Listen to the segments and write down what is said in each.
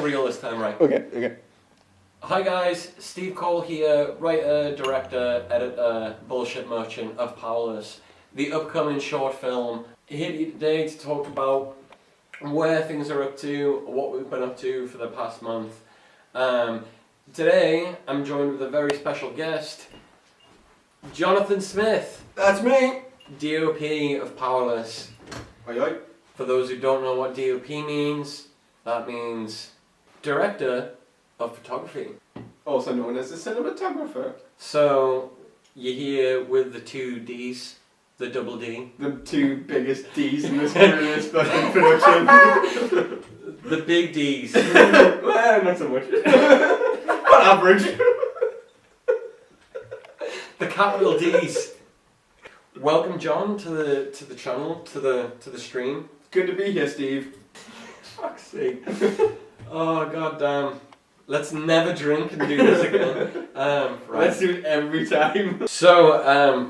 real this time, right? Okay. Hi guys, Steve Cole here, writer, director, editor, bullshit merchant of Powerless, the upcoming short film. Here today to talk about where things are up to, what we've been up to for the past month. Today I'm joined with a very special guest, Jonathan Smith. That's me. DOP of Powerless. Aye. For those who don't know what DOP means, that means Director of Photography. Also known as the cinematographer. So, you're here with the two Ds, the double D. The two biggest D's in this fucking production. The big Ds. Well, not so much. But average. The capital Ds. Welcome, John, to the channel, to the stream. Good to be here, Steve. Fuck's sake. Oh, goddamn. Let's never drink and do this again. Right. Let's do it every time. So,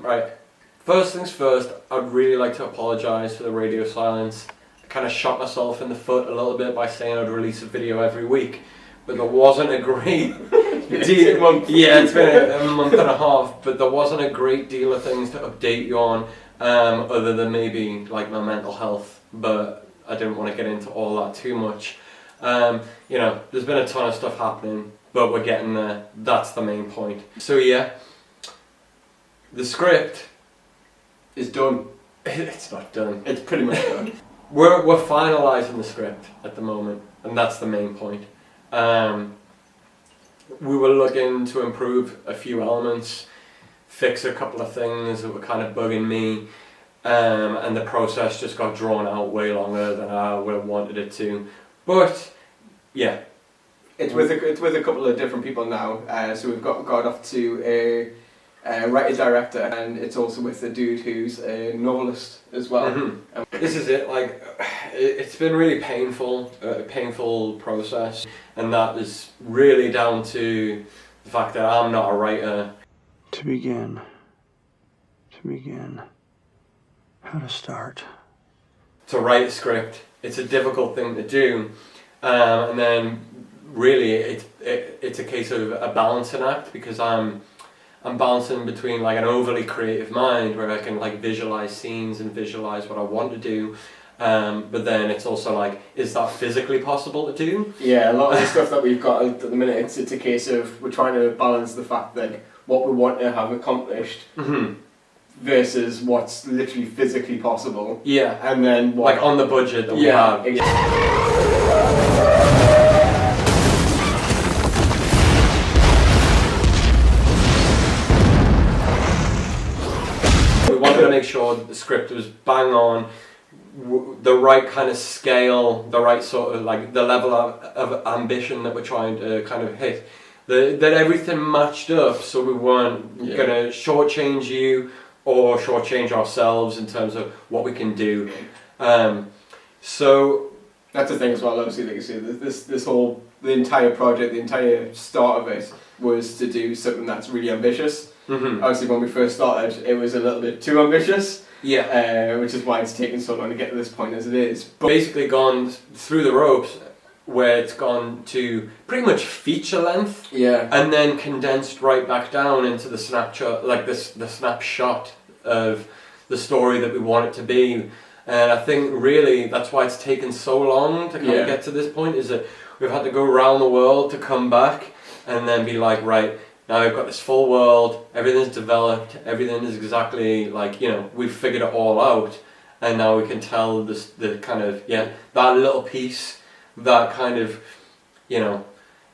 right. First things first, I'd really like to apologise for the radio silence. I kind of shot myself in the foot a little bit by saying I'd release a video every week, but there wasn't a great deal. Yeah, it's been a month and a half, but there wasn't a great deal of things to update you on, other than maybe like my mental health. But I didn't want to get into all that too much. You know, there's been a ton of stuff happening, but we're getting there. That's the main point. So yeah, the script is done. It's not done. It's pretty much done. We're finalising the script at the moment, and that's the main point. We were looking to improve a few elements, fix a couple of things that were kind of bugging me, and the process just got drawn out way longer than I would have wanted it to. But yeah, it's with a couple of different people now. So we've got off to a writer director, and it's also with a dude who's a novelist as well. Mm-hmm. This is it. Like, it's been really painful, a painful process, and that is really down to the fact that I'm not a writer. To begin, how to start. To write a script, it's a difficult thing to do, and then really it's a case of a balancing act, because I'm balancing between like an overly creative mind where I can like visualize scenes and visualize what I want to do, but then it's also like, is that physically possible to do? Yeah, a lot of the stuff that we've got at the minute, it's a case of we're trying to balance the fact that what we want to have accomplished versus what's literally physically possible. Yeah, and then what, like on the budget that we have. We wanted to make sure that the script was bang on, the right kind of scale, the right sort of like the level of ambition that we're trying to kind of hit. That everything matched up, so we weren't gonna shortchange you or shortchange ourselves in terms of what we can do. So that's the thing as well. Obviously, like you say, the entire project, the entire start of it was to do something that's really ambitious. Obviously, when we first started, it was a little bit too ambitious. Yeah. Which is why it's taken so long to get to this point as it is. But basically gone through the ropes, where it's gone to pretty much feature length. Yeah. And then condensed right back down into the snapshot, like the snapshot of the story that we want it to be. And I think really that's why it's taken so long to kind of get to this point, is that we've had to go around the world to come back and then be like, right, now we've got this full world, everything's developed, everything is exactly like, you know, we've figured it all out, and now we can tell this, the kind of, that little piece, that kind of, you know,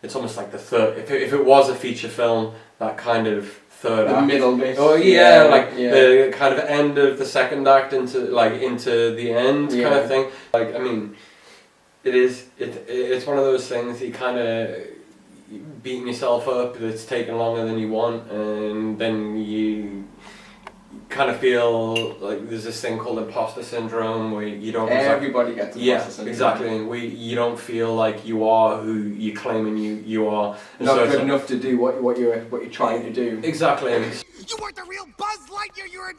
it's almost like the third, if it was a feature film, that kind of third act. The middle bit. Oh yeah, the kind of end of the second act into the end kind of thing. Like, I mean, it's one of those things you kind of beating yourself up, it's taking longer than you want, and then you kind of feel like there's this thing called imposter syndrome where you don't. Everybody gets imposter syndrome. Exactly. And you don't feel like you are who you're claiming you are. And not good enough to do what you're trying to do. Exactly. You weren't the real Buzz Lightyear. You're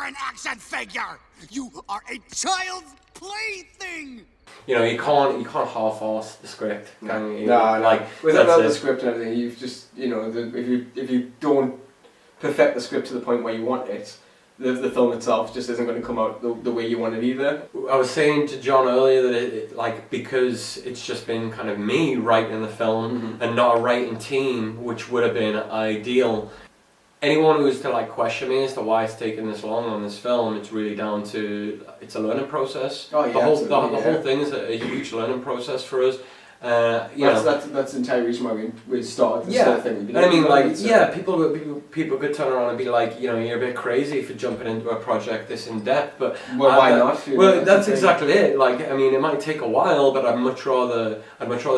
an action figure. You are a child's plaything. you know, you can't half-arse the script. Can you? No, like without the script and everything, you've just, you know, if you don't perfect the script to the point where you want it, the film itself just isn't going to come out the way you want it either. I was saying to John earlier that it, like, because it's just been kind of me writing the film and not a writing team, which would have been ideal. Anyone who's to like question me as to why it's taken this long on this film, it's really down to it's a learning process. Oh yeah, the whole thing is a huge learning process for us. That's the entire reason why we started this whole thing. I mean, like, people could turn around and be like, you know, you're a bit crazy for jumping into a project this in depth, but why not? Well, that's exactly it. Like, I mean, it might take a while, but I'd much rather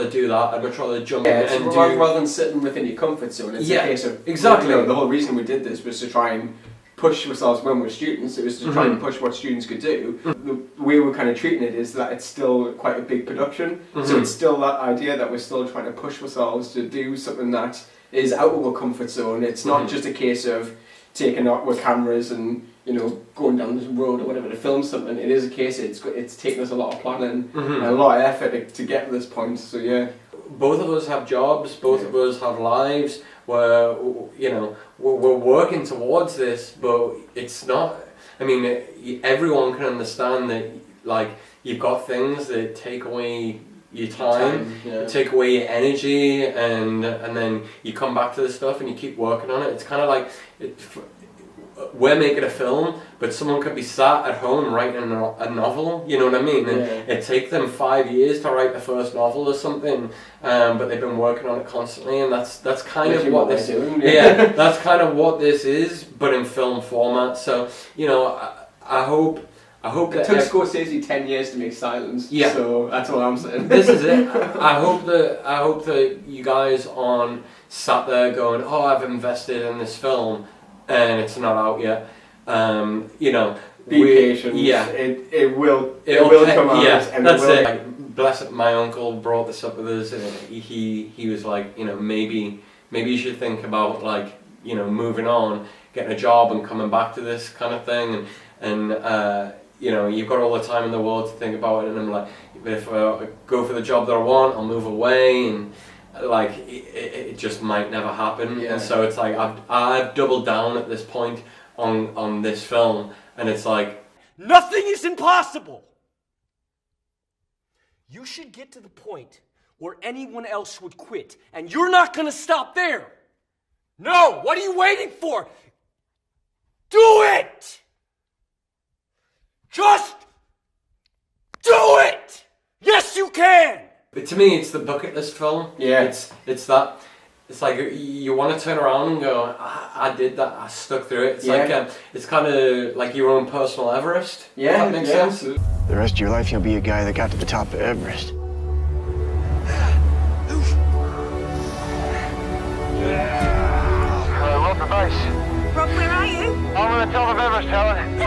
do that. I'd much rather jump in and do rather than sitting within your comfort zone. It's a case of exactly. You know, the whole reason we did this was to try and push ourselves when we're students. It was to try and push what students could do. The way we're kind of treating it is that it's still quite a big production. So it's still that idea that we're still trying to push ourselves to do something that is out of our comfort zone. It's not just a case of taking out our cameras and, you know, going down this road or whatever to film something. It is a case it's taken us a lot of planning and a lot of effort to get to this point. So yeah. Both of us have jobs, both of us have lives where, you know, we're working towards this, but it's not, I mean, everyone can understand that, like, you've got things that take away your time, take away your energy, and then you come back to the stuff and you keep working on it. It's kind of like, we're making a film, but someone could be sat at home writing a novel, you know what I mean? And it takes them 5 years to write the first novel or something, but they've been working on it constantly, and that's kind of what this is. Yeah, that's kind of what this is, but in film format. So, you know, I hope it took Scorsese 10 years to make Silence. Yeah. So that's what I'm saying. This is it. I hope that you guys aren't sat there going, "Oh, I've invested in this film and it's not out yet." You know, be patient. Yeah, it will come out. Yeah, and that's it. Like, bless it, my uncle brought this up with us, and he was like, you know, maybe you should think about, like, you know, moving on, getting a job and coming back to this kind of thing, and you know, you've got all the time in the world to think about it. And I'm like, if I go for the job that I want, I'll move away, and like it just might never happen. And so it's like I've doubled down at this point on this film, and it's like, nothing is impossible. You should get to the point where anyone else would quit, and you're not going to stop there. No, what are you waiting for? Do it! Just do it! Yes, you can! But to me, it's the bucket list film. Yeah. It's that. It's like you want to turn around and go, I did that. I stuck through it. It's like it's kind of like your own personal Everest. Yeah, if that makes sense. The rest of your life, you'll be a guy that got to the top of Everest. Rope the base. Rob, where are you? I'm on the top of Everest, Helen.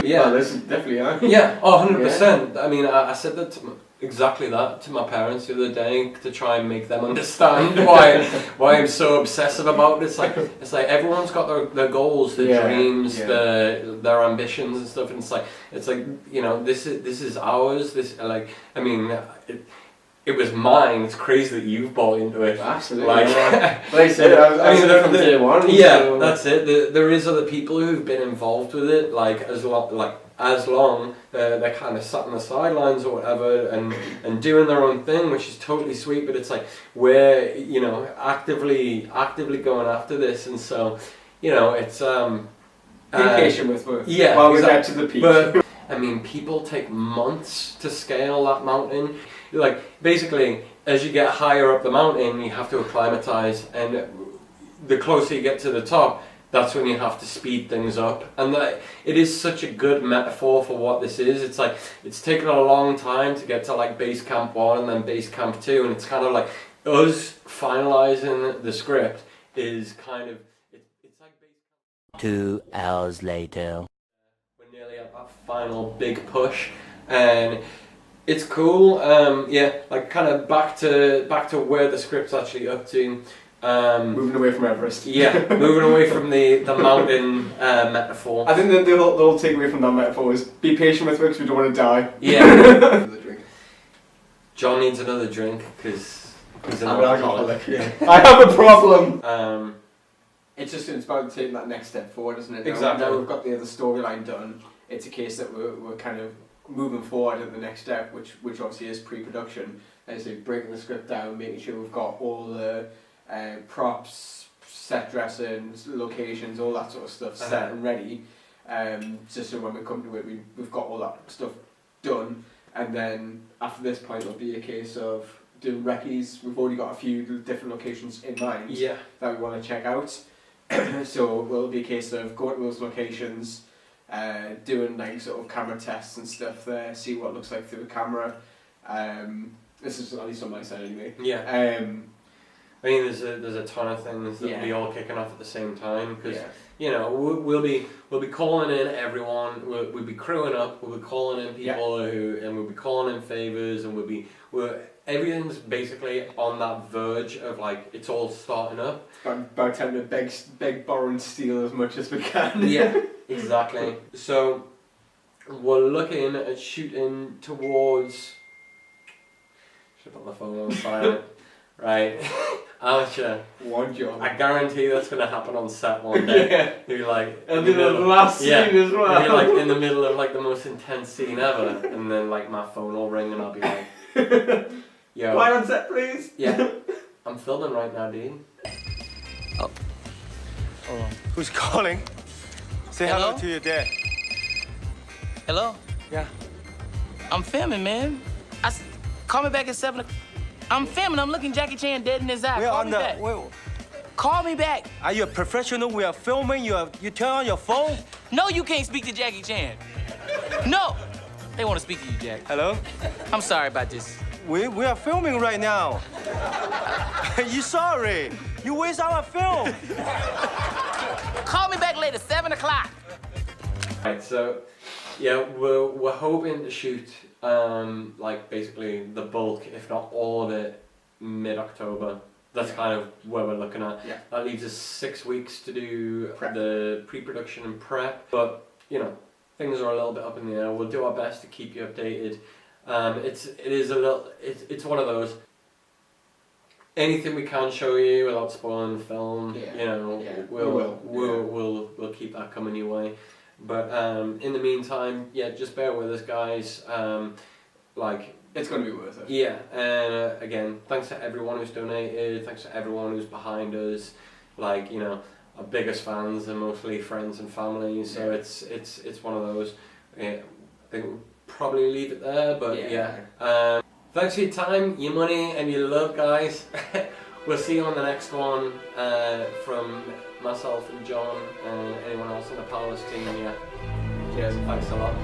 Yeah, well, this is definitely yeah, 100%. I mean, I said that exactly that to my parents the other day to try and make them understand why I'm so obsessive about it. It's like everyone's got their goals, their dreams, their ambitions and stuff, and it's like you know, this is ours. This, like, I mean, it was mine. It's crazy that you've bought into it. Absolutely. Like, like I said, I was there from day one. Yeah, so. that's it. There is other people who've been involved with it, like as long they're kind of sat on the sidelines or whatever and doing their own thing, which is totally sweet. But it's like we're, you know, actively going after this, and so, you know, it's be patient with us. Yeah, while we get to the peak. But I mean, people take months to scale that mountain. Like, basically, as you get higher up the mountain, you have to acclimatize, and the closer you get to the top, that's when you have to speed things up. And it is such a good metaphor for what this is. It's like, it's taken a long time to get to like base camp 1 and then base camp 2, and it's kind of like us finalizing the script is kind of, it's like base camp. 2 hours later. We're nearly at that final big push, and it's cool. Yeah, like kind of back to where the script's actually up to. Moving away from Everest. Yeah, moving away from the mountain metaphor. I think that the whole takeaway from that metaphor is be patient with it because we don't want to die. Yeah. Another drink. John needs another drink because he's an I'm an alcoholic. alcoholic. Yeah. I have a problem. It's about taking that next step forward, isn't it? Exactly. Now we've got the other storyline done. It's a case that we're kind of moving forward at the next step, which obviously is pre-production. As I say, breaking the script down, making sure we've got all the props, set dressing, locations, all that sort of stuff set and ready. Just so when we come to it, we've got all that stuff done. And then after this point, it'll be a case of doing recce's. We've already got a few different locations in mind that we want to check out. So it'll be a case of going to those locations, doing like sort of camera tests and stuff there, see what it looks like through the camera. This is at least on my side anyway. Yeah. I mean, there's a ton of things that will be all kicking off at the same time because you know we'll be calling in everyone. We'll be crewing up. We'll be calling in people and we'll be calling in favors and everything's basically on that verge of like it's all starting up. About time to beg, borrow, and steal as much as we can. Yeah, exactly. So we're looking at shooting towards. Should put my phone on silent. Right. Amateur. One job. I guarantee that's going to happen on set one day. You'll be like... It'll be the last scene as well. You'll be like in the middle of like the most intense scene ever and then like my phone will ring and I'll be like... Yo. Quiet on set, please. Yeah. I'm filming right now, dude. Oh. Hold on. Who's calling? Say hello to your dad. Hello? Yeah. I'm filming, man. Call me back at 7 o'clock. I'm filming. I'm looking Jackie Chan dead in his eye. We're Call on me the. back. Wait, Call me back. are you a professional? We are filming. You turn on your phone. No, you can't speak to Jackie Chan. No. They want to speak to you, Jack. Hello. I'm sorry about this. We are filming right now. You sorry? You waste our film. Call me back later, 7 o'clock. Right, so yeah, we're hoping to shoot like basically the bulk, if not all of it, mid-October. That's kind of where we're looking at. Yeah. That leaves us 6 weeks to do Prep. the pre-production and prep. But you know, things are a little bit up in the air. We'll do our best to keep you updated. It's one of those. Anything we can show you without spoiling the film, you know, we'll keep that coming your way. But in the meantime, yeah, just bear with us, guys. Like it's going to be worth it. Yeah, and again, thanks to everyone who's donated. Thanks to everyone who's behind us. Like, you know, our biggest fans are mostly friends and family. So it's one of those. I think we'll probably leave it there. But thanks for your time, your money, and your love, guys. We'll see you on the next one from myself and John and anyone else on the Powerless team. Yeah. Cheers. Thanks a lot.